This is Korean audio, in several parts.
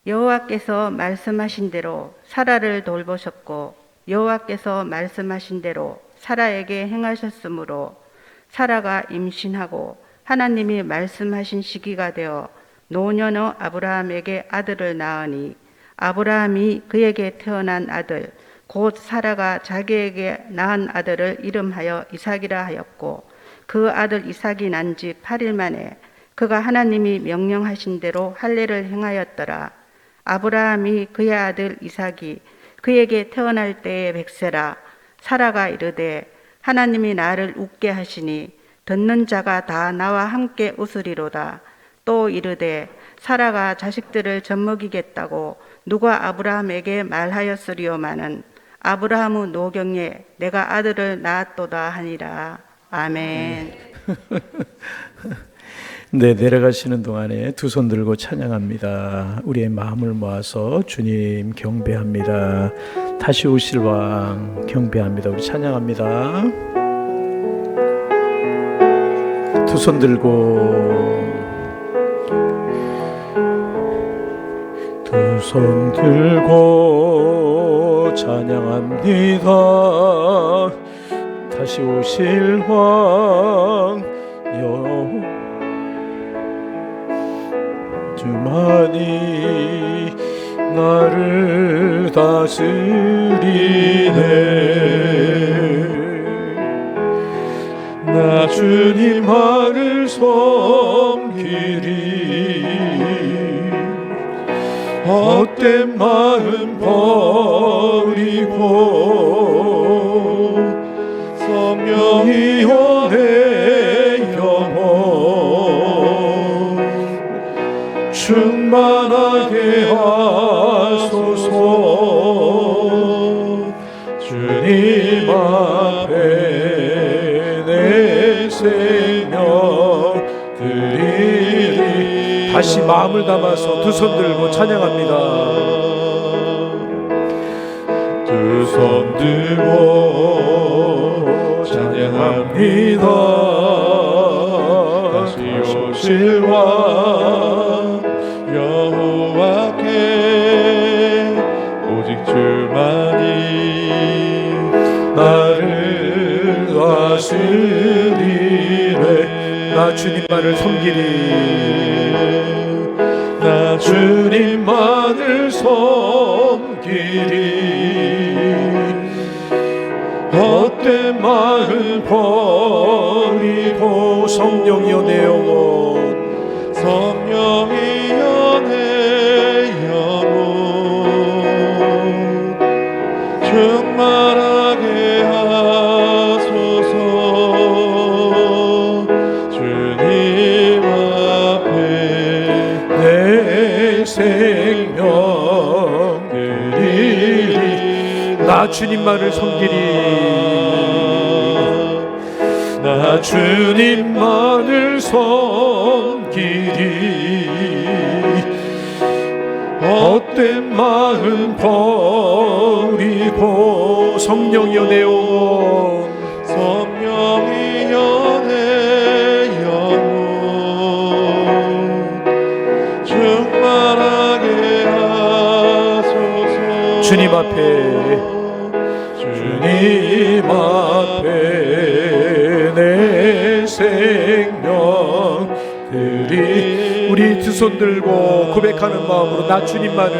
여호와께서 말씀하신 대로 사라를 돌보셨고 여호와께서 말씀하신 대로 사라에게 행하셨으므로 사라가 임신하고 하나님이 말씀하신 시기가 되어 노년의 아브라함에게 아들을 낳으니 아브라함이 그에게 태어난 아들 곧 사라가 자기에게 낳은 아들을 이름하여 이삭이라 하였고 그 아들 이삭이 난 지 8일 만에 그가 하나님이 명령하신 대로 할례를 행하였더라. 아브라함이 그의 아들 이삭이 그에게 태어날 때에 100세라. 사라가 이르되 하나님이 나를 웃게 하시니 듣는 자가 다 나와 함께 웃으리로다. 또 이르되 사라가 자식들을 젖먹이겠다고 누가 아브라함에게 말하였으리오마는 아브라함의 노경에 내가 아들을 낳았도다 하니라. 아멘. 네, 내려가시는 동안에 두 손 들고 찬양합니다. 우리의 마음을 모아서 주님 경배합니다. 다시 오실 왕 경배합니다. 우리 찬양합니다. 두 손 들고 두 손 들고 찬양합니다. 다시 오실 왕 주만이 나를 다스리네. 나 주님만을 섬기리. 헛된 마음 버리고 성령이여 내 영혼 충만하게 하소서. 주님 앞에 내 생명 드리리. 다시 마음을 담아서 두 손 들고 찬양합니다. 두 손 들고 찬양합니다. 다시 오실 왕 여호와께 오직 주만이 나를 다스리네. 나 주님만을 섬기리. 나 주님만을 섬기리. 헛된 마음 버리고 성령이여 내 영혼 성령이여 내 영혼 충만하게 하소서. 주님 앞에 내 생명 드리리. 나 주님만을 섬기리. 나 주님만을 섬기리. 헛된 마음 버리고 성령이여 내 영혼 성령이여 내 영혼 충만하게 하소서. 주님 앞에 주님 앞에 내 생명 드리. 우리 두 손 들고 고백하는 마음으로 나 주님만을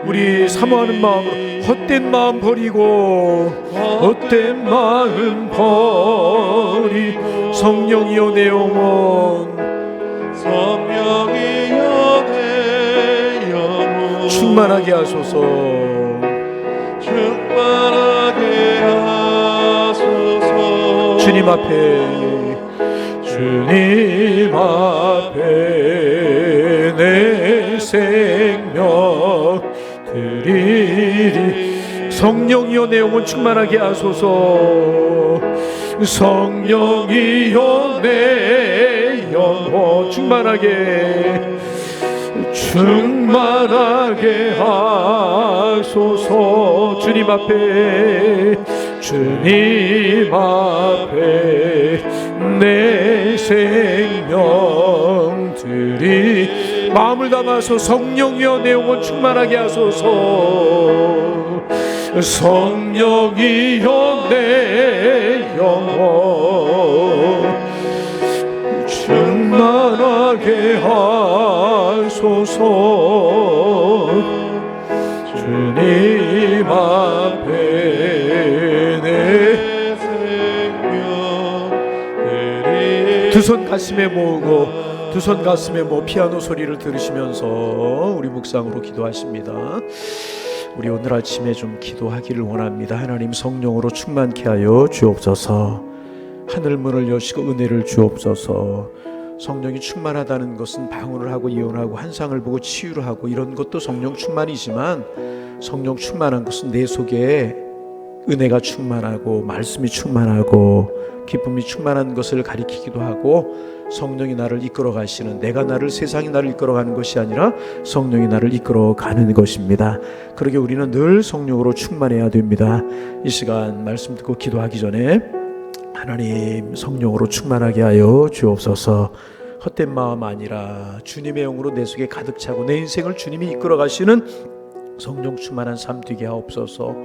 우리 사모하는 마음으로 헛된 마음 버리고 헛된 마음 버리고 성령이여 내 영혼 성령이여 내 영혼 충만하게 하소서. 충만하게 하소서. 주님 앞에 내 생명 드리리. 성령이여 내 영혼 충만하게 하소서. 성령이여 내 영혼 충만하게 하소서. 주님 앞에 내 생명들이 마음을 담아서 성령이여 내 영혼 충만하게 하소서. 성령이여 내 영혼 충만하게 하소서. 주님 앞에 내 생명들이 두 손 가슴에 모으고 두 손 가슴에 피아노 소리를 들으시면서 우리 묵상으로 기도하십니다. 우리 오늘 아침에 좀 기도하기를 원합니다. 하나님 성령으로 충만케 하여 주옵소서. 하늘 문을 여시고 은혜를 주옵소서. 성령이 충만하다는 것은 방언을 하고 예언하고 환상을 보고 치유를 하고 이런 것도 성령 충만이지만, 성령 충만한 것은 내 속에 은혜가 충만하고 말씀이 충만하고 기쁨이 충만한 것을 가리키기도 하고, 성령이 나를 이끌어 가시는, 내가 나를, 세상이 나를 이끌어 가는 것이 아니라 성령이 나를 이끌어 가는 것입니다. 그러게 우리는 늘 성령으로 충만해야 됩니다. 이 시간 말씀 듣고 기도하기 전에 하나님 성령으로 충만하게 하여 주옵소서. 헛된 마음 아니라 주님의 영으로 내 속에 가득 차고 내 인생을 주님이 이끌어 가시는 성령 충만한 삶 되게 하옵소서.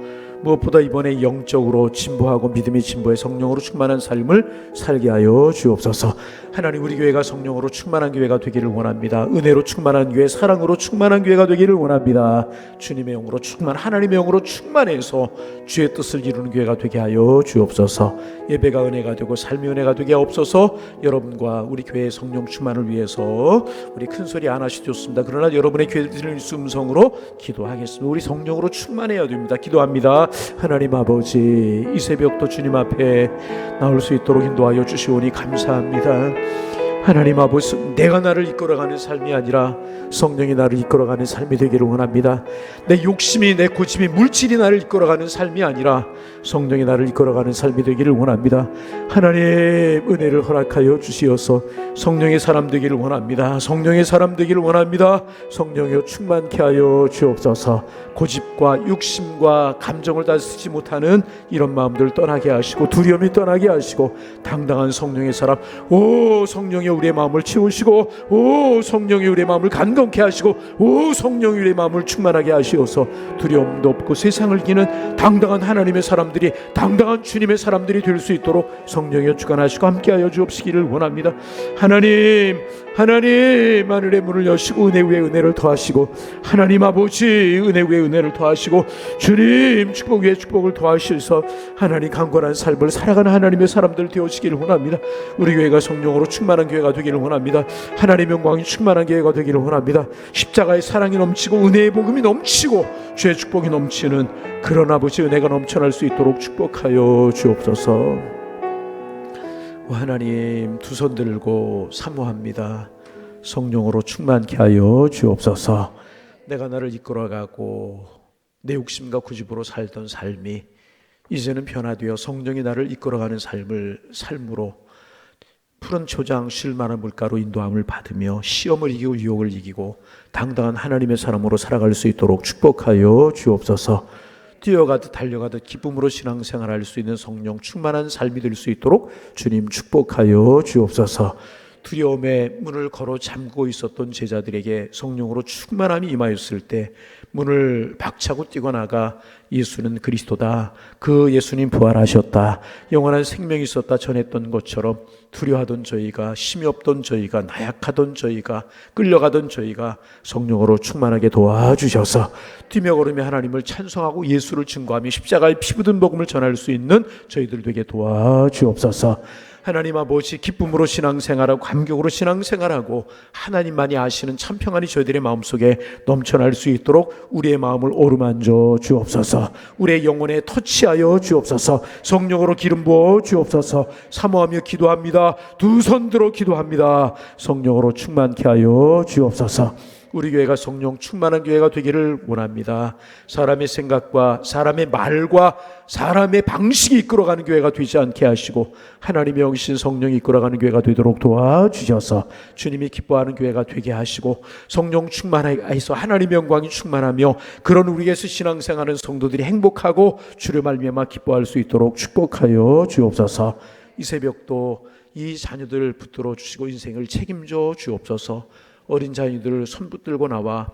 무엇보다 이번에 영적으로 진보하고 믿음의 진보에 성령으로 충만한 삶을 살게 하여 주옵소서. 하나님, 우리 교회가 성령으로 충만한 교회가 되기를 원합니다. 은혜로 충만한 교회, 사랑으로 충만한 교회가 되기를 원합니다. 주님의 영으로 하나님의 영으로 충만해서 주의 뜻을 이루는 교회가 되게 하여 주옵소서. 예배가 은혜가 되고 삶이 은혜가 되게 하옵소서. 여러분과 우리 교회의 성령 충만을 위해서 우리 큰 소리 안 하셔도 좋습니다. 그러나 여러분의 교회 들리는 음성으로 기도하겠습니다. 우리 성령으로 충만해야 됩니다. 기도합니다. 하나님 아버지, 이 새벽도 주님 앞에 나올 수 있도록 인도하여 주시오니 감사합니다. 하나님 아버지, 내가 나를 이끌어가는 삶이 아니라 성령이 나를 이끌어가는 삶이 되기를 원합니다. 내 욕심이, 내 고집이, 물질이 나를 이끌어가는 삶이 아니라 성령이 나를 이끌어가는 삶이 되기를 원합니다. 하나님, 은혜를 허락하여 주시어서 성령의 사람 되기를 원합니다. 성령의 사람 되기를 원합니다. 성령이여 충만케 하여 주옵소서. 고집과 욕심과 감정을 다스리지 못하는 이런 마음들을 떠나게 하시고, 두려움이 떠나게 하시고, 당당한 성령의 사람, 오 성령이 우리의 마음을 채우시고, 오 성령이 우리의 마음을 간건케 하시고, 오 성령이 우리의 마음을 충만하게 하시어서 두려움도 없고 세상을 이기는 당당한 하나님의 사람들이, 당당한 주님의 사람들이 될 수 있도록 성령이여 주관하시고 함께하여 주옵시기를 원합니다. 하나님, 하늘의 문을 여시고 은혜 위에 은혜를 더하시고, 하나님 아버지, 은혜 위에 은혜를 더하시고, 주님 축복 위에 축복을 더하셔서 하나님 강건한 삶을 살아가는 하나님의 사람들 되어지기를 원합니다. 우리 교회가 성령으로 충만한 교회가 되기를 원합니다. 하나님의 영광이 충만한 교회가 되기를 원합니다. 십자가의 사랑이 넘치고 은혜의 복음이 넘치고 주의 축복이 넘치는 그런 아버지 은혜가 넘쳐날 수 있도록 축복하여 주옵소서. 하나님, 두 손 들고 사모합니다. 성령으로 충만케 하여 주옵소서. 내가 나를 이끌어가고 내 욕심과 고집으로 살던 삶이 이제는 변화되어 성령이 나를 이끌어가는 삶으로 푸른 초장 쉴 만한 물가로 인도함을 받으며 시험을 이기고 유혹을 이기고 당당한 하나님의 사람으로 살아갈 수 있도록 축복하여 주옵소서. 뛰어가듯 달려가듯 기쁨으로 신앙생활할 수 있는 성령 충만한 삶이 될 수 있도록 주님 축복하여 주옵소서. 두려움의 문을 걸어 잠그고 있었던 제자들에게 성령으로 충만함이 임하였을 때 문을 박차고 뛰어나가 예수는 그리스도다, 그 예수님 부활하셨다, 영원한 생명이 있었다 전했던 것처럼 두려워하던 저희가, 힘이 없던 저희가, 나약하던 저희가, 끌려가던 저희가 성령으로 충만하게 도와주셔서 뛰며 걸으며 하나님을 찬송하고 예수를 증거하며 십자가의 피 묻은 복음을 전할 수 있는 저희들 되게 도와주옵소서. 하나님 아버지, 기쁨으로 신앙생활하고 감격으로 신앙생활하고 하나님만이 아시는 참 평안이 저희들의 마음속에 넘쳐날 수 있도록 우리의 마음을 오르만져 주옵소서. 우리의 영혼에 터치하여 주옵소서. 성령으로 기름 부어 주옵소서. 사모하며 기도합니다. 두 손 들어 기도합니다. 성령으로 충만케 하여 주옵소서. 우리 교회가 성령 충만한 교회가 되기를 원합니다. 사람의 생각과 사람의 말과 사람의 방식이 이끌어가는 교회가 되지 않게 하시고 하나님의 영이신 성령이 이끌어가는 교회가 되도록 도와주셔서 주님이 기뻐하는 교회가 되게 하시고 성령 충만해서 하나님의 영광이 충만하며 그런 우리에서 신앙생활하는 성도들이 행복하고 주를 말미암아 기뻐할 수 있도록 축복하여 주옵소서. 이 새벽도 이 자녀들 붙들어 주시고 인생을 책임져 주옵소서. 어린 자녀들을 손 붙들고 나와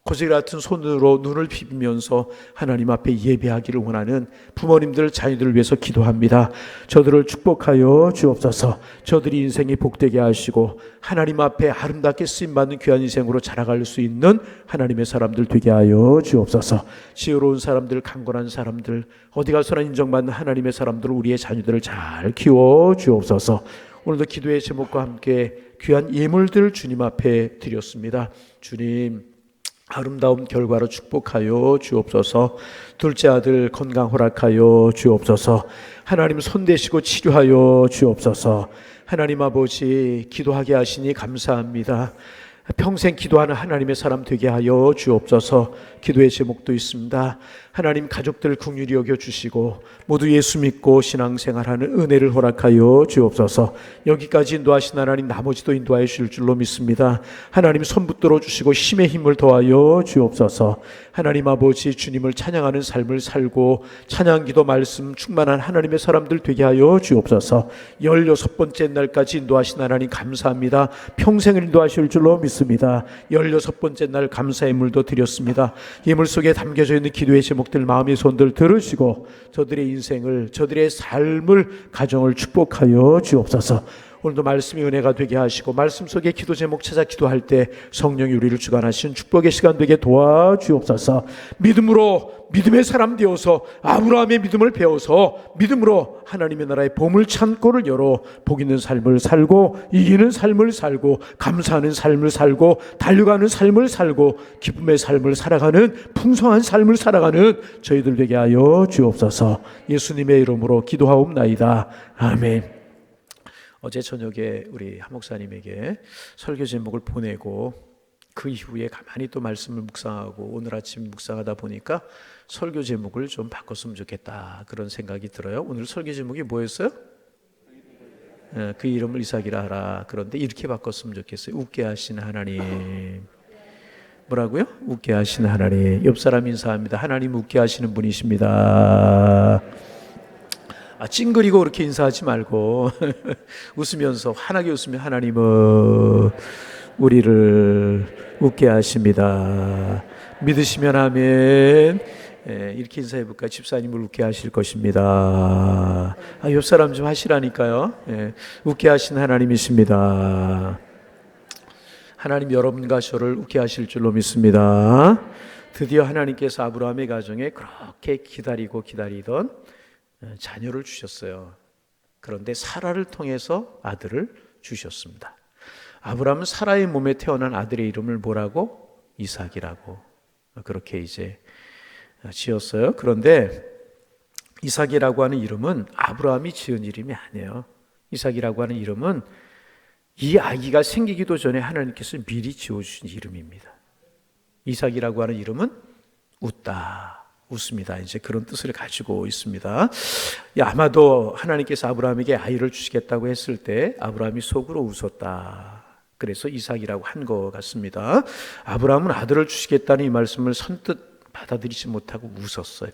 고질 같은 손으로 눈을 비비면서 하나님 앞에 예배하기를 원하는 부모님들, 자녀들을 위해서 기도합니다. 저들을 축복하여 주옵소서. 저들이 인생이 복되게 하시고 하나님 앞에 아름답게 쓰임받는 귀한 인생으로 자라갈 수 있는 하나님의 사람들 되게 하여 주옵소서. 지혜로운 사람들, 강건한 사람들, 어디 가서나 인정받는 하나님의 사람들, 우리의 자녀들을 잘 키워 주옵소서. 오늘도 기도의 제목과 함께 귀한 예물들 주님 앞에 드렸습니다. 주님, 아름다운 결과로 축복하여 주옵소서. 둘째 아들 건강 허락하여 주옵소서. 하나님 손대시고 치료하여 주옵소서. 하나님 아버지, 기도하게 하시니 감사합니다. 평생 기도하는 하나님의 사람 되게 하여 주옵소서. 기도의 제목도 있습니다. 하나님 가족들 긍휼히 여겨주시고 모두 예수 믿고 신앙생활하는 은혜를 허락하여 주옵소서. 여기까지 인도하신 하나님 나머지도 인도하여 주실 줄로 믿습니다. 하나님 손 붙들어 주시고 힘의 힘을 더하여 주옵소서. 하나님 아버지, 주님을 찬양하는 삶을 살고 찬양기도 말씀 충만한 하나님의 사람들 되게 하여 주옵소서. 16번째 날까지 인도하신 하나님 감사합니다. 평생을 인도하실 줄로 믿습니다. 16번째 날 감사의 물도 드렸습니다. 예물 속에 담겨져 있는 기도의 제목들, 마음의 손들 들으시고 저들의 인생을, 저들의 삶을, 가정을 축복하여 주옵소서. 오늘도 말씀이 은혜가 되게 하시고 말씀 속에 기도 제목 찾아 기도할 때 성령이 우리를 주관하신 축복의 시간 되게 도와주옵소서. 믿음으로 믿음의 사람 되어서 아브라함의 믿음을 배워서 믿음으로 하나님의 나라의 보물 창고를 열어 복 있는 삶을 살고 이기는 삶을 살고 감사하는 삶을 살고 달려가는 삶을 살고 기쁨의 삶을 살아가는 풍성한 삶을 살아가는 저희들 되게 하여 주옵소서. 예수님의 이름으로 기도하옵나이다. 아멘. 어제 저녁에 우리 한 목사님에게 설교 제목을 보내고 그 이후에 가만히 또 말씀을 묵상하고 오늘 아침 묵상하다 보니까 설교 제목을 좀 바꿨으면 좋겠다 그런 생각이 들어요. 오늘 설교 제목이 뭐였어요? 그 이름을 이삭이라 하라. 그런데 이렇게 바꿨으면 좋겠어요. 웃게 하시는 하나님. 뭐라고요? 웃게 하시는 하나님. 옆 사람 인사합니다. 하나님 웃게 하시는 분이십니다. 찡그리고 그렇게 인사하지 말고 웃으면서 환하게 웃으면 하나님은 우리를 웃게 하십니다. 믿으시면 아멘. 이렇게 인사해 볼까요? 집사님을 웃게 하실 것입니다. 옆 사람 좀 하시라니까요. 웃게 하신 하나님이십니다. 하나님 여러분과 저를 웃게 하실 줄로 믿습니다. 드디어 하나님께서 아브라함의 가정에 그렇게 기다리던 자녀를 주셨어요. 그런데 사라를 통해서 아들을 주셨습니다. 아브라함은 사라의 몸에 태어난 아들의 이름을 뭐라고? 이삭이라고 그렇게 이제 지었어요. 그런데 이삭이라고 하는 이름은 아브라함이 지은 이름이 아니에요. 이삭이라고 하는 이름은 이 아기가 생기기도 전에 하나님께서 미리 지어주신 이름입니다. 이삭이라고 하는 이름은 웃습니다. 이제 그런 뜻을 가지고 있습니다. 아마도 하나님께서 아브라함에게 아이를 주시겠다고 했을 때 아브라함이 속으로 웃었다. 그래서 이삭이라고 한 것 같습니다. 아브라함은 아들을 주시겠다는 이 말씀을 선뜻 받아들이지 못하고 웃었어요.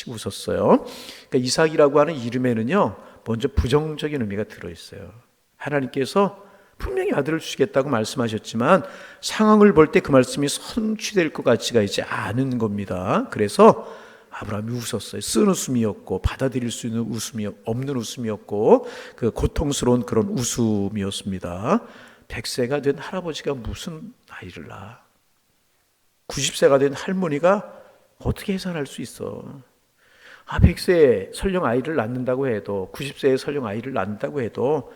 웃었어요. 그러니까 이삭이라고 하는 이름에는요, 먼저 부정적인 의미가 들어있어요. 하나님께서 분명히 아들을 주시겠다고 말씀하셨지만 상황을 볼 때 그 말씀이 성취될 것 같지가 이제 않은 겁니다. 그래서 아브라함이 웃었어요. 쓴 웃음이었고 받아들일 수 있는 웃음이 없는 웃음이었고 그 고통스러운 그런 웃음이었습니다. 100세가 된 할아버지가 무슨 아이를 낳아? 90세가 된 할머니가 어떻게 해산할 수 있어? 100세에 설령 아이를 낳는다고 해도 90세에 설령 아이를 낳는다고 해도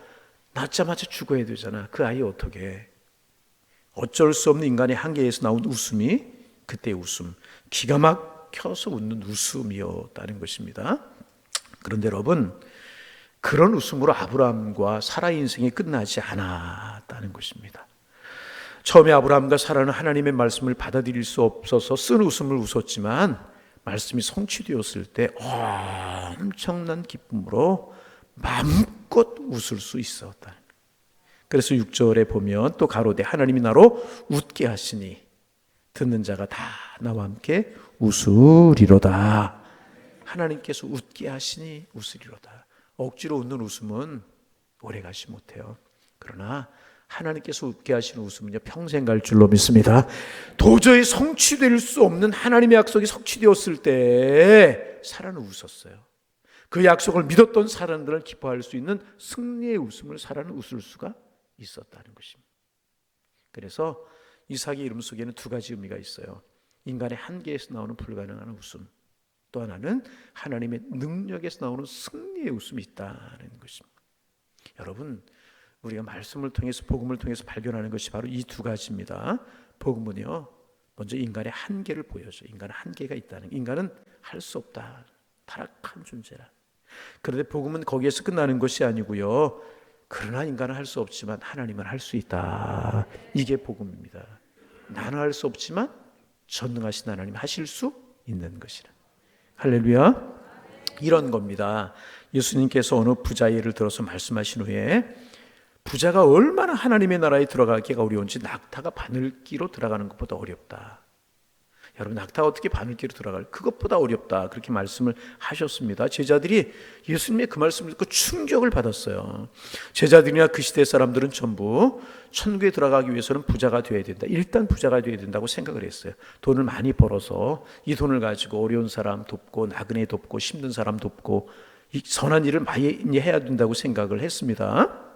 낳자마자 죽어야 되잖아. 그 아이 어떻게? 어쩔 수 없는 인간의 한계에서 나온 웃음이 그때의 웃음, 기가 막혀서 웃는 웃음이었다는 것입니다. 그런데 여러분, 그런 웃음으로 아브라함과 사라의 인생이 끝나지 않았다는 것입니다. 처음에 아브라함과 사라는 하나님의 말씀을 받아들일 수 없어서 쓴 웃음을 웃었지만 말씀이 성취되었을 때 엄청난 기쁨으로 마음껏 웃을 수 있었다. 그래서 6절에 보면 또 가로되 하나님이 나로 웃게 하시니 듣는 자가 다 나와 함께 웃으리로다. 하나님께서 웃게 하시니 웃으리로다. 억지로 웃는 웃음은 오래가지 못해요. 그러나 하나님께서 웃게 하시는 웃음은요, 평생 갈 줄로 믿습니다. 도저히 성취될 수 없는 하나님의 약속이 성취되었을 때 사라는 웃었어요. 그 약속을 믿었던 사람들은 기뻐할 수 있는 승리의 웃음을 사라는 웃을 수가 있었다는 것입니다. 그래서 이삭의 이름 속에는 두 가지 의미가 있어요. 인간의 한계에서 나오는 불가능한 웃음, 또 하나는 하나님의 능력에서 나오는 승리의 웃음이 있다는 것입니다. 여러분, 우리가 말씀을 통해서, 복음을 통해서 발견하는 것이 바로 이 두 가지입니다. 복음은요, 먼저 인간의 한계를 보여줘요. 인간은 한계가 있다는, 인간은 할 수 없다, 타락한 존재라. 그런데 복음은 거기에서 끝나는 것이 아니고요, 그러나 인간은 할 수 없지만 하나님은 할 수 있다. 이게 복음입니다. 나는 할 수 없지만 전능하신 하나님 하실 수 있는 것이라. 할렐루야. 이런 겁니다. 예수님께서 어느 부자의 예를 들어서 말씀하신 후에 부자가 얼마나 하나님의 나라에 들어가기가 어려운지 낙타가 바늘기로 들어가는 것보다 어렵다. 여러분, 낙타가 어떻게 바늘기로 들어갈, 그것보다 어렵다, 그렇게 말씀을 하셨습니다. 제자들이 예수님의 그 말씀을 듣고 충격을 받았어요. 제자들이나 그 시대 사람들은 전부 천국에 들어가기 위해서는 부자가 되어야 된다, 일단 부자가 되어야 된다고 생각을 했어요. 돈을 많이 벌어서 이 돈을 가지고 어려운 사람 돕고, 나그네 돕고, 힘든 사람 돕고, 이 선한 일을 많이 해야 된다고 생각을 했습니다.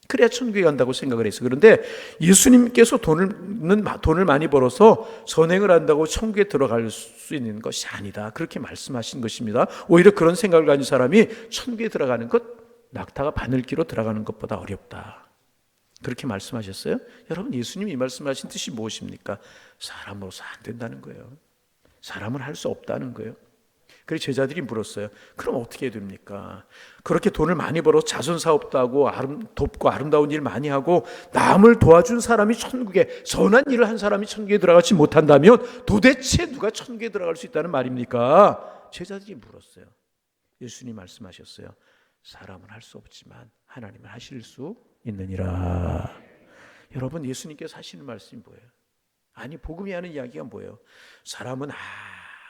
그래야 천국에 간다고 생각을 했어요. 그런데 예수님께서 돈을 많이 벌어서 선행을 한다고 천국에 들어갈 수 있는 것이 아니다, 그렇게 말씀하신 것입니다. 오히려 그런 생각을 가진 사람이 천국에 들어가는 것, 낙타가 바늘기로 들어가는 것보다 어렵다, 그렇게 말씀하셨어요. 여러분, 예수님이 이 말씀하신 뜻이 무엇입니까? 사람으로서 안 된다는 거예요. 사람은 할 수 없다는 거예요. 그래서 제자들이 물었어요. 그럼 어떻게 해야 됩니까? 그렇게 돈을 많이 벌어 자선사업도 하고 돕고 아름다운 일 많이 하고 남을 도와준 사람이 천국에, 선한 일을 한 사람이 천국에 들어가지 못한다면 도대체 누가 천국에 들어갈 수 있다는 말입니까? 제자들이 물었어요. 예수님 말씀하셨어요. 사람은 할 수 없지만 하나님은 하실 수 있느니라. 여러분, 예수님께서 하시는 말씀이 뭐예요? 아니, 복음이 하는 이야기가 뭐예요? 사람은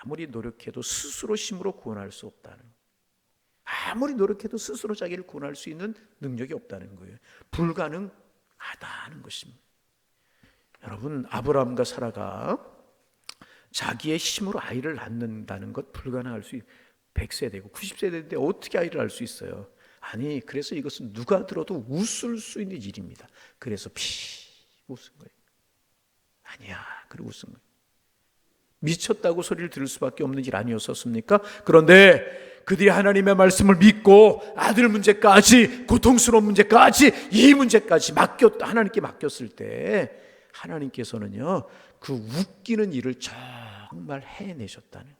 아무리 노력해도 스스로 힘으로 구원할 수 없다는, 아무리 노력해도 스스로 자기를 구원할 수 있는 능력이 없다는 거예요. 불가능하다는 것입니다. 여러분, 아브라함과 사라가 자기의 힘으로 아이를 낳는다는 것 불가능할 수 있어요. 100세 되고 90세 되는데 어떻게 아이를 낳을 수 있어요? 아니, 그래서 이것은 누가 들어도 웃을 수 있는 일입니다. 그래서 웃은 거예요. 아니야, 그리고 웃은 거예요. 미쳤다고 소리를 들을 수밖에 없는 일 아니었었습니까? 그런데 그들이 하나님의 말씀을 믿고 아들 문제까지, 고통스러운 문제까지, 이 문제까지 하나님께 맡겼을 때 하나님께서는요, 그 웃기는 일을 정말 해내셨다는,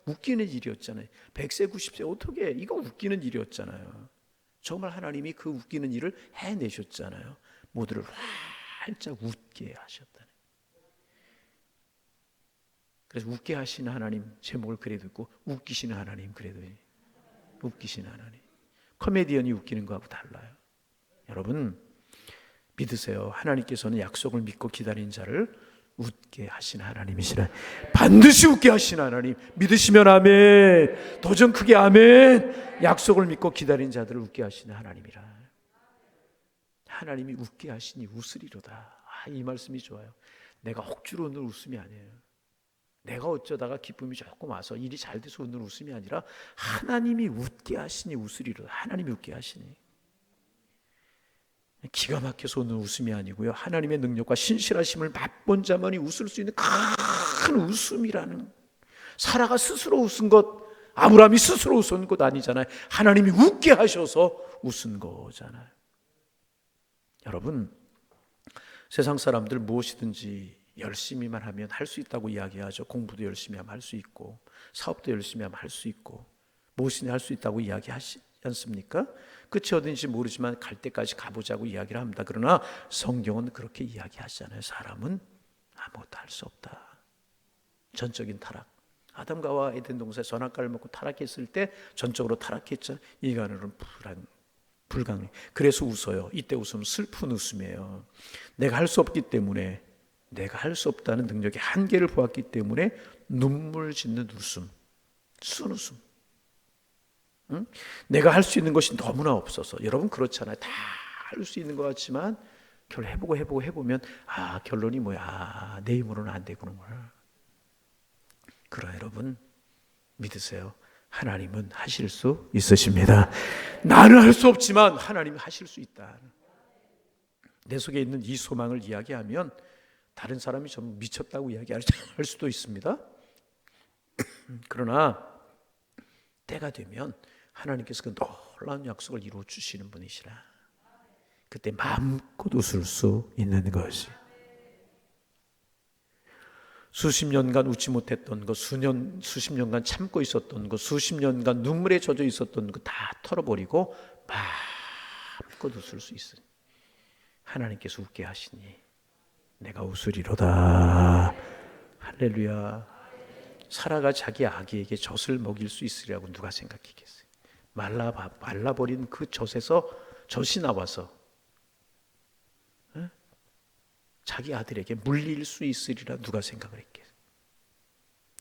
웃기는 일이었잖아요. 100세 90세 어떻게, 이거 웃기는 일이었잖아요. 정말 하나님이 그 웃기는 일을 해내셨잖아요. 모두를 활짝 웃게 하셨다는. 그래서 웃게 하시는 하나님 제목을 그래도 있고, 웃기시는 하나님, 그래도 웃기시는 하나님. 코미디언이 웃기는 거하고 달라요. 여러분, 믿으세요. 하나님께서는 약속을 믿고 기다린 자를 웃게 하시는 하나님이시라. 반드시 웃게 하시는 하나님. 믿으시면 아멘. 더 좀 크게 아멘. 약속을 믿고 기다린 자들을 웃게 하시는 하나님이라. 하나님이 웃게 하시니 웃으리로다. 이 말씀이 좋아요. 내가 억지로 웃는 웃음이 아니에요. 내가 어쩌다가 기쁨이 조금 와서 일이 잘 돼서 웃는 웃음이 아니라 하나님이 웃게 하시니 웃으리로다. 하나님이 웃게 하시니. 기가 막혀서 웃는 웃음이 아니고요, 하나님의 능력과 신실하심을 맛본 자만이 웃을 수 있는 큰 웃음이라는, 사라가 스스로 웃은 것, 아브라함이 스스로 웃은 것 아니잖아요. 하나님이 웃게 하셔서 웃은 거잖아요. 여러분, 세상 사람들 무엇이든지 열심히만 하면 할 수 있다고 이야기하죠. 공부도 열심히 하면 할 수 있고, 사업도 열심히 하면 할 수 있고, 무엇이든 할 수 있다고 이야기하지 않습니까? 끝이 어딘지 모르지만 갈 때까지 가보자고 이야기를 합니다. 그러나 성경은 그렇게 이야기하잖아요. 사람은 아무것도 할 수 없다. 전적인 타락. 아담과 하와 에덴 동산에 선악과를 먹고 타락했을 때 전적으로 타락했죠. 인간으로는 불가능해. 그래서 웃어요. 이때 웃으면 슬픈 웃음이에요. 내가 할 수 없기 때문에, 내가 할 수 없다는 능력의 한계를 보았기 때문에 눈물 짓는 웃음, 순웃음. 응? 내가 할 수 있는 것이 너무나 없어서. 여러분, 그렇잖아요. 다 할 수 있는 것 같지만 결론 해보면 결론이 뭐야? 내 힘으로는 안 되구나. 그러나 여러분 믿으세요. 하나님은 하실 수 있으십니다. 나는 할 수 없지만 하나님이 하실 수 있다. 내 속에 있는 이 소망을 이야기하면 다른 사람이 좀 미쳤다고 이야기할 수도 있습니다. 그러나 때가 되면 하나님께서 그 놀라운 약속을 이루어 주시는 분이시라. 그때 마음껏 웃을 수 있는 것이. 수십 년간 웃지 못했던 것, 수십 년간 참고 있었던 것, 수십 년간 눈물에 젖어 있었던 것 다 털어버리고 마음껏 웃을 수 있으니 하나님께서 웃게 하시니 내가 웃으리로다. 할렐루야. 사라가 자기 아기에게 젖을 먹일 수 있으리라고 누가 생각했겠어요? 말라버린 그 젖에서 젖이 나와서 자기 아들에게 물릴 수 있으리라 누가 생각을 했겠어요?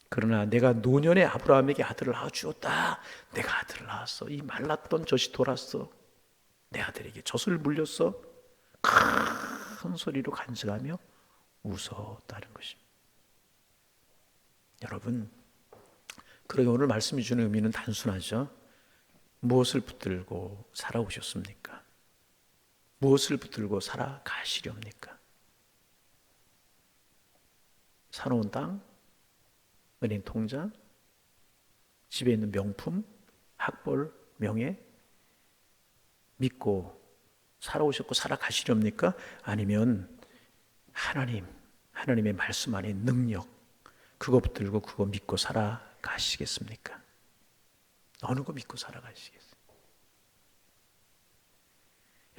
그러나 내가 노년의 아브라함에게 아들을 낳아주었다. 내가 아들을 낳았어. 이 말랐던 젖이 돌았어. 내 아들에게 젖을 물렸어. 큰 소리로 간증하며 웃었다는 것입니다. 여러분, 그러게 오늘 말씀이 주는 의미는 단순하죠. 무엇을 붙들고 살아오셨습니까? 무엇을 붙들고 살아가시렵니까? 사놓은 땅, 은행 통장, 집에 있는 명품, 학벌, 명예, 믿고 살아오셨고 살아가시렵니까? 아니면 하나님의 말씀 안에 능력, 그거 붙들고 그거 믿고 살아가시겠습니까? 어느 거 믿고 살아가시겠어요?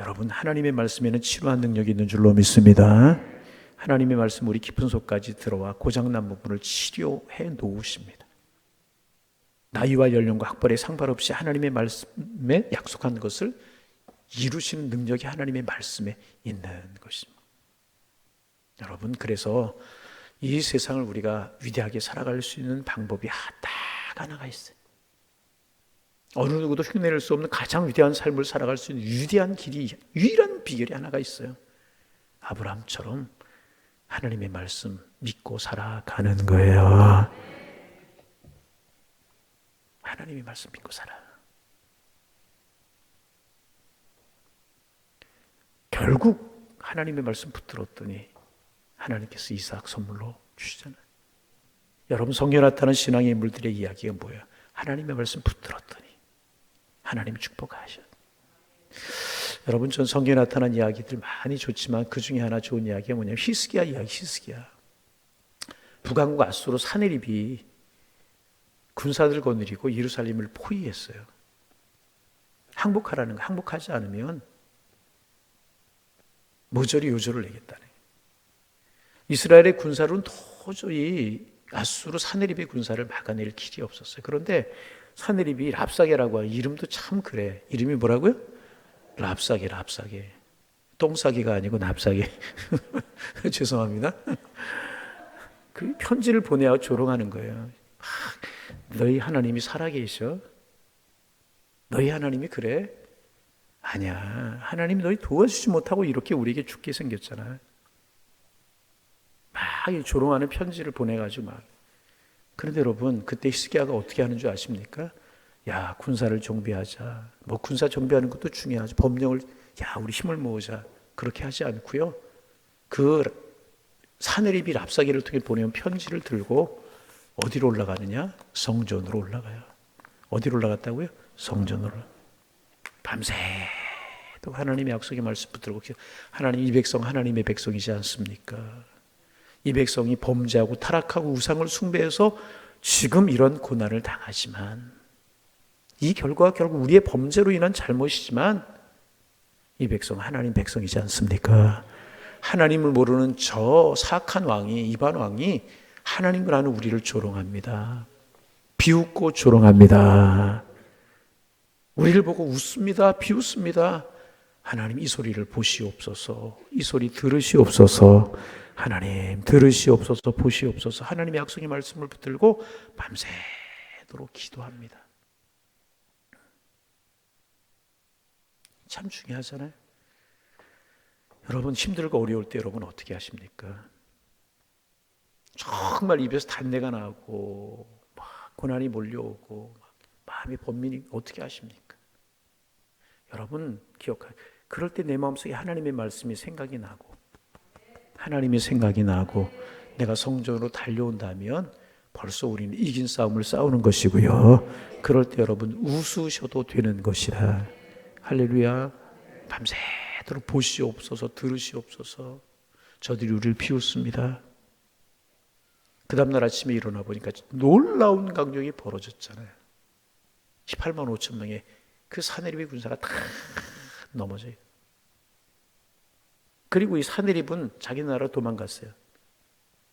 여러분, 하나님의 말씀에는 치료한 능력이 있는 줄로 믿습니다. 하나님의 말씀 우리 깊은 속까지 들어와 고장난 부분을 치료해 놓으십니다. 나이와 연령과 학벌에 상관없이 하나님의 말씀에 약속한 것을 이루시는 능력이 하나님의 말씀에 있는 것입니다. 여러분, 그래서 이 세상을 우리가 위대하게 살아갈 수 있는 방법이 딱 하나가 있어요. 어느 누구도 흉내낼 수 없는 가장 위대한 삶을 살아갈 수 있는 위대한 길이, 유일한 비결이 하나가 있어요. 아브라함처럼 하나님의 말씀 믿고 살아가는 거예요. 하나님의 말씀 믿고 살아. 결국 하나님의 말씀 붙들었더니 하나님께서 이삭 선물로 주시잖아요. 여러분, 성경에 나타난 신앙의 인물들의 이야기가 뭐예요? 하나님의 말씀 붙들었더니 하나님 축복하셨어요. 여러분, 전 성경에 나타난 이야기들 많이 좋지만 그 중에 하나 좋은 이야기가 뭐냐면 히스기야 이야기. 히스기야 북왕국 아수르 사네립이 군사들 거느리고 예루살렘을 포위했어요. 항복하라는 거. 항복하지 않으면 모조리 요조를 내겠다네. 이스라엘의 군사로는 도저히 아수르 사네립의 군사를 막아낼 길이 없었어요. 그런데 사네립이 랍사게라고 하는 이름도 참 그래. 이름이 뭐라고요? 랍사게. 똥싸개가 아니고 납사게. 죄송합니다. 그 편지를 보내어 조롱하는 거예요. 너희 하나님이 살아계셔? 너희 하나님이 그래? 아니야. 하나님이 너희 도와주지 못하고 이렇게 우리에게 죽게 생겼잖아. 막 조롱하는 편지를 보내가지고 막. 그런데 여러분, 그때 히스기야가 어떻게 하는 줄 아십니까? 야, 군사를 정비하자. 뭐 군사 정비하는 것도 중요하죠. 법령을, 야, 우리 힘을 모으자. 그렇게 하지 않고요. 그 사네립이 랍사게를 통해 보내온 편지를 들고 어디로 올라가느냐? 성전으로 올라가요. 어디로 올라갔다고요? 성전으로. 밤새도 하나님의 약속의 말씀 붙들고 하나님, 이 백성 하나님의 백성이지 않습니까? 이 백성이 범죄하고 타락하고 우상을 숭배해서 지금 이런 고난을 당하지만 이 결과가 결국 우리의 범죄로 인한 잘못이지만 이 백성 하나님 백성이지 않습니까? 하나님을 모르는 저 사악한 왕이, 이방 왕이 하나님을 아는 우리를 조롱합니다. 비웃고 조롱합니다. 우리를 보고 웃습니다. 비웃습니다. 하나님, 이 소리를 보시옵소서. 이 소리 들으시옵소서. 하나님, 들으시옵소서. 보시옵소서. 하나님의 약속의 말씀을 붙들고 밤새도록 기도합니다. 참 중요하잖아요. 여러분 힘들고 어려울 때 여러분 어떻게 하십니까? 정말 입에서 단내가 나고 막 고난이 몰려오고 막 마음이 번민이 어떻게 하십니까? 여러분 기억하세요. 그럴 때 내 마음속에 하나님의 말씀이 생각이 나고 하나님의 생각이 나고 내가 성전으로 달려온다면 벌써 우리는 이긴 싸움을 싸우는 것이고요. 그럴 때 여러분 웃으셔도 되는 것이라. 할렐루야. 밤새도록 보시옵소서 들으시옵소서. 저들이 우리를 비웃습니다. 그 다음날 아침에 일어나 보니까 놀라운 강력이 벌어졌잖아요. 18만 5천 명의 그 사내립의 군사가 다 넘어져요. 그리고 이 사내립은 자기 나라로 도망갔어요.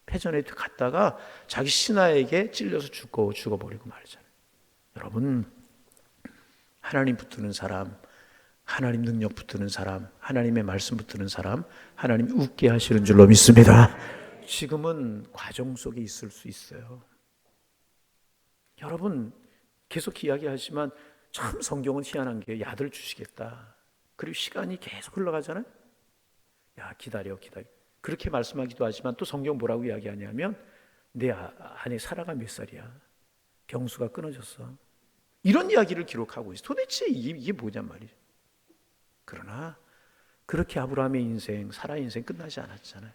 패전에 갔다가 자기 신하에게 찔려서 죽어버리고 말이잖아요. 여러분, 하나님 붙드는 사람, 하나님 능력 붙드는 사람, 하나님의 말씀 붙드는 사람, 하나님이 웃게 하시는 줄로 믿습니다. 지금은 과정 속에 있을 수 있어요. 여러분 계속 이야기하지만 참 성경은 희한한 게 야들 주시겠다. 그리고 시간이 계속 흘러가잖아요. 야 기다려. 그렇게 말씀하기도 하지만 또 성경 뭐라고 이야기하냐면 내 아내 사라가 몇 살이야. 병수가 끊어졌어. 이런 이야기를 기록하고 있어. 도대체 이게 뭐냔 말이죠. 그러나 그렇게 아브라함의 인생, 사라 인생 끝나지 않았잖아요.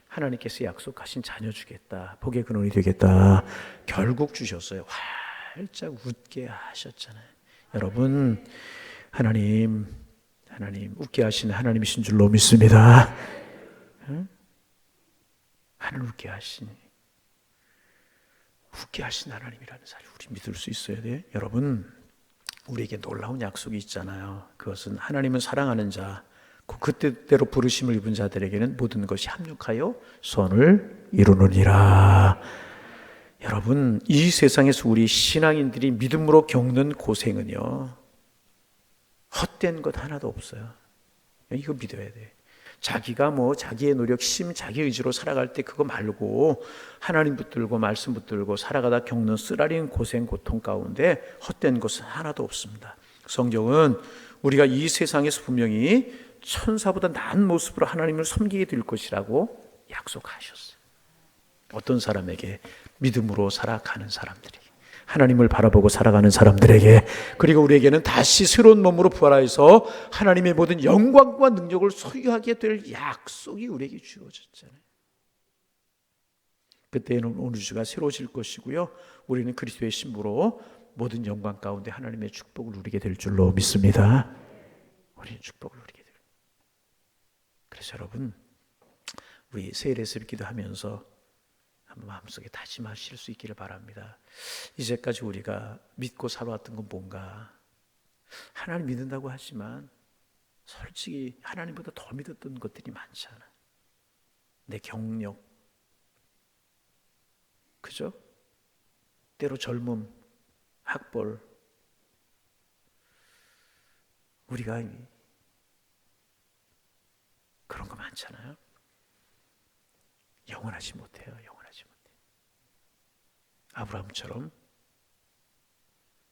하나님께서 약속하신 자녀 주겠다. 복의 근원이 되겠다. 결국 주셨어요. 활짝 웃게 하셨잖아요. 여러분 하나님 웃게 하시는 하나님이신 줄로 믿습니다. 응? 하나님 웃게 하신 하나님이라는 사실 우리 믿을 수 있어야 돼. 여러분 우리에게 놀라운 약속이 있잖아요. 그것은 하나님은 사랑하는 자 그때대로 부르심을 입은 자들에게는 모든 것이 합력하여 선을 이루느니라. 여러분 이 세상에서 우리 신앙인들이 믿음으로 겪는 고생은요 헛된 것 하나도 없어요. 이거 믿어야 돼. 자기가 자기의 노력, 자기 의지로 살아갈 때 그거 말고 하나님 붙들고 말씀 붙들고 살아가다 겪는 쓰라린 고생, 고통 가운데 헛된 것은 하나도 없습니다. 성경은 우리가 이 세상에서 분명히 천사보다 나은 모습으로 하나님을 섬기게 될 것이라고 약속하셨어요. 어떤 사람에게? 믿음으로 살아가는 사람들에게, 하나님을 바라보고 살아가는 사람들에게, 그리고 우리에게는 다시 새로운 몸으로 부활하여서 하나님의 모든 영광과 능력을 소유하게 될 약속이 우리에게 주어졌잖아요. 그때는 온 우주가 새로워질 것이고요, 우리는 그리스도의 신부로 모든 영광 가운데 하나님의 축복을 누리게 될 줄로 믿습니다. 우리는 축복을 누리게 돼요. 그래서 여러분 우리 세일 예습 기도하면서 한번 마음속에 다짐하실 수 있기를 바랍니다. 이제까지 우리가 믿고 살아왔던 건 뭔가? 하나님 믿는다고 하지만 솔직히 하나님보다 더 믿었던 것들이 많잖아. 내 경력, 그죠? 때로 젊음, 학벌, 우리가 그런 거 많잖아요. 영원하지 못해요. 아브라함처럼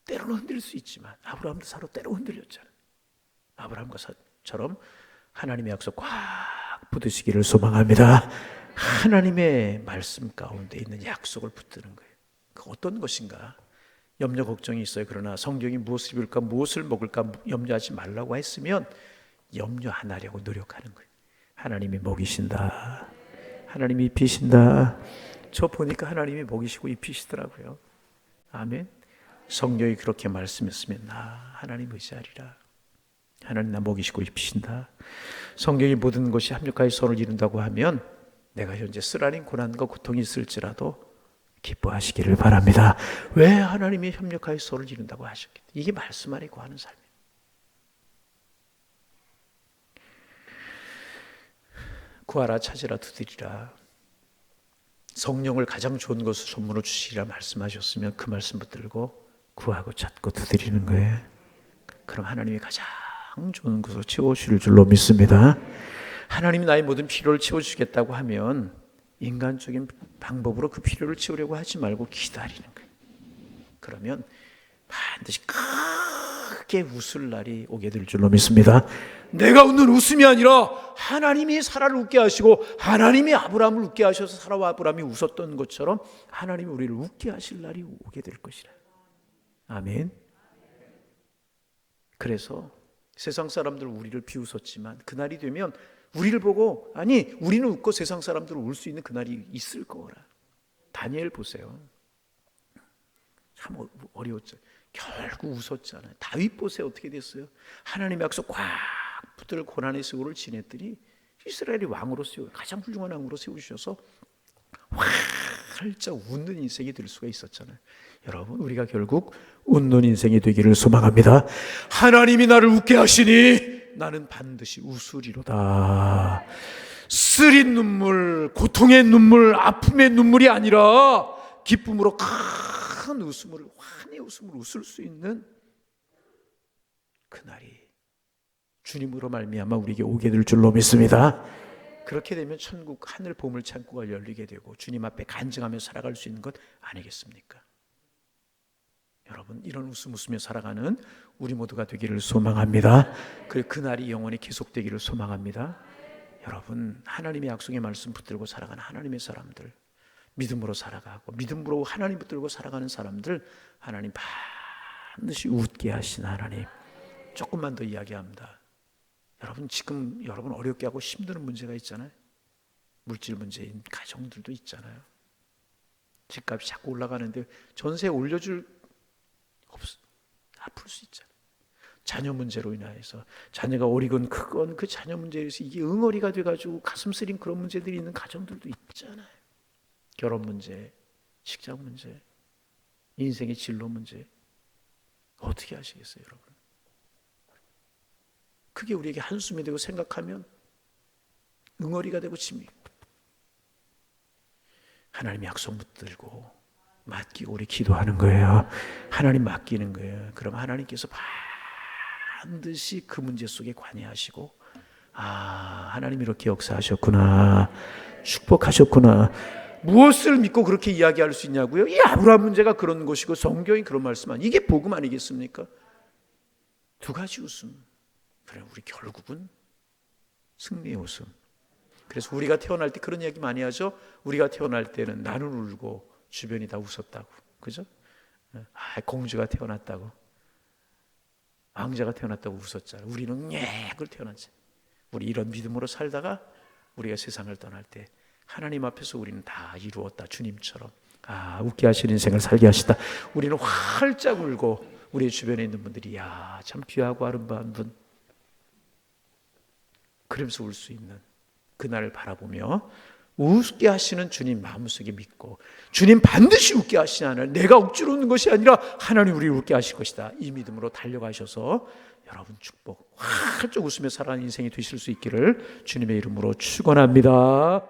때로는 흔들릴 수 있지만 아브라함도 서로 때로 흔들렸잖아요. 아브라함과처럼 하나님의 약속 꽉 붙드시기를 소망합니다. 하나님의 말씀 가운데 있는 약속을 붙드는 거예요. 그 어떤 것인가? 염려 걱정이 있어요. 그러나 성경이 무엇을 입을까 무엇을 먹을까 염려하지 말라고 했으면 염려 안 하려고 노력하는 거예요. 하나님이 먹이신다. 하나님이 입히신다. 저 보니까 하나님이 먹이시고 입히시더라고요. 아멘. 성경이 그렇게 말씀했으면 나 하나님 의지하리라. 하나님 나 먹이시고 입히신다. 성경이 모든 것이 합력하여 선을 이룬다고 하면 내가 현재 쓰라린 고난과 고통이 있을지라도 기뻐하시기를 바랍니다. 왜 하나님이 협력하여 선을 이룬다고 하셨겠다. 이게 말씀 안에 거하는 삶이에요. 구하라 찾으라 두드리라. 성령을 가장 좋은 것을 선물로 주시리라 말씀하셨으면 그 말씀 붙들고 구하고 찾고 두드리는 거예요. 그럼 하나님이 가장 좋은 것으로 채워주실 줄로 믿습니다. 하나님이 나의 모든 필요를 채워주겠다고 하면 인간적인 방법으로 그 필요를 채우려고 하지 말고 기다리는 거예요. 그러면 반드시 크게 웃을 날이 오게 될 줄로 믿습니다. 내가 웃는 웃음이 아니라 하나님이 사라를 웃게 하시고 하나님이 아브라함을 웃게 하셔서 사라와 아브라함이 웃었던 것처럼 하나님이 우리를 웃게 하실 날이 오게 될 것이라. 아멘. 그래서 세상 사람들 우리를 비웃었지만 그날이 되면 우리를 보고 아니 우리는 웃고 세상 사람들은 울 수 있는 그날이 있을 거라. 다니엘 보세요. 참 어려웠죠. 결국 웃었잖아요. 다윗 보세요. 어떻게 됐어요? 하나님의 약속 꽉 붙들 고난의 세월을 지냈더니 이스라엘이 왕으로 세워 가장 훌륭한 왕으로 세우셔서 활짝 웃는 인생이 될 수가 있었잖아요. 여러분 우리가 결국 웃는 인생이 되기를 소망합니다. 하나님이 나를 웃게 하시니 나는 반드시 웃으리로다. 쓰린 눈물, 고통의 눈물, 아픔의 눈물이 아니라 기쁨으로 큰 웃음을 환히 웃음을 웃을 수 있는 그날이 주님으로 말미암아 우리에게 오게 될 줄로 믿습니다. 그렇게 되면 천국 하늘 보물 창고가 열리게 되고 주님 앞에 간증하며 살아갈 수 있는 것 아니겠습니까? 여러분 이런 웃음 웃으며 살아가는 우리 모두가 되기를 소망합니다. 그날이 영원히 계속되기를 소망합니다. 여러분 하나님의 약속의 말씀 붙들고 살아가는 하나님의 사람들, 믿음으로 살아가고 믿음으로 하나님 붙들고 살아가는 사람들, 하나님 반드시 웃게 하신 하나님. 조금만 더 이야기합니다. 여러분 지금 여러분 어렵게 하고 힘드는 문제가 있잖아요. 물질 문제인 가정들도 있잖아요. 집값이 자꾸 올라가는데 전세 올려줄 아플 수 있잖아요. 자녀 문제로 인하여서 자녀가 어리건 크건 그 자녀 문제에서 이게 응어리가 돼가지고 가슴 쓰린 그런 문제들이 있는 가정들도 있잖아요. 결혼 문제, 직장 문제, 인생의 진로 문제 어떻게 하시겠어요, 여러분? 그게 우리에게 한숨이 되고 생각하면 응어리가 되고 짐이 하나님의 약속 붙들고 맡기고 우리 기도하는 거예요. 하나님 맡기는 거예요. 그럼 하나님께서 반드시 그 문제 속에 관여하시고 하나님 이렇게 역사하셨구나, 축복하셨구나. 무엇을 믿고 그렇게 이야기할 수 있냐고요? 이 아브라함 문제가 그런 것이고 성경이 그런 말씀 아니 이게 복음 아니겠습니까? 두 가지 웃음. 그래 우리 결국은 승리의 웃음. 그래서 우리가 태어날 때 그런 이야기 많이 하죠. 우리가 태어날 때는 나는 울고 주변이 다 웃었다고, 그죠? 공주가 태어났다고, 왕자가 태어났다고 웃었잖아요. 우리는 그걸 태어났지. 우리 이런 믿음으로 살다가 우리가 세상을 떠날 때 하나님 앞에서 우리는 다 이루었다. 주님처럼 웃게 하시는 인생을 살게 하시다. 우리는 활짝 울고 우리 주변에 있는 분들이 참 귀하고 아름다운 분, 그러면서 울 수 있는 그날을 바라보며 웃게 하시는 주님 마음속에 믿고 주님 반드시 웃게 하시지 않을 내가 억지로 웃는 것이 아니라 하나님 우리를 웃게 하실 것이다. 이 믿음으로 달려가셔서 여러분 축복 활짝 웃으며 살아가는 인생이 되실 수 있기를 주님의 이름으로 축원합니다.